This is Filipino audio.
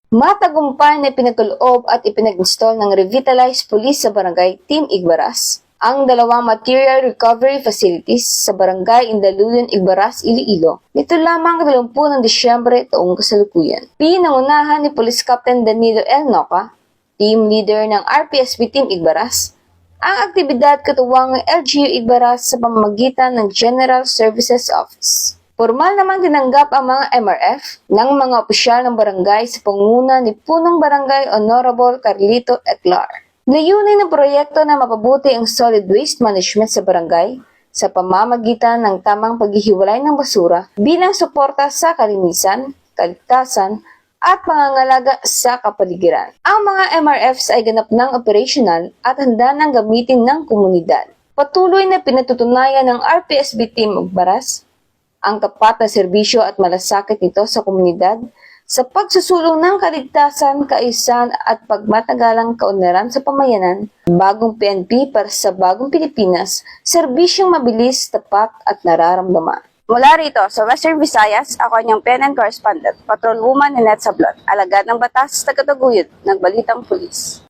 Matagumpay na pinagkaloob at ipinag-install ng Revitalized Police sa Barangay Team Igbaras ang dalawang material recovery facilities sa Barangay Indaluyan, Igbaras, Iloilo. Nito lamang 20 ng Disyembre taong kasalukuyan. Pinangunahan ni Police Captain Danilo L. Noca, team leader ng RPSB Team Igbaras, ang aktibidad katuwang ng LGU Igbaras sa pamamagitan ng General Services Office. Formal naman tinanggap ang mga MRF ng mga opisyal ng barangay sa pangunguna ni Punong Barangay Honorable Carlito Eclar. Layunin ng proyekto na mapabuti ang solid waste management sa barangay sa pamamagitan ng tamang paghihiwalay ng basura bilang suporta sa kalinisan, kaligtasan, at pangangalaga sa kapaligiran. Ang mga MRFs ay ganap ng operational at handa ng gamitin ng komunidad. Patuloy na pinatutunayan ng RPSB Team Igbaras ang tapat na serbisyo at malasakit nito sa komunidad sa pagsusulong ng kaligtasan, kaayusan at pagmatagalang kaunlaran sa pamayanan. Bagong PNP para sa bagong Pilipinas, serbisyong mabilis, tapat at nararamdaman. Mula rito sa Western Visayas, ako ang PNN correspondent, Patrolwoman Ninette Sablon, alagad ng batas, tagataguyod ng Balitang Pulis.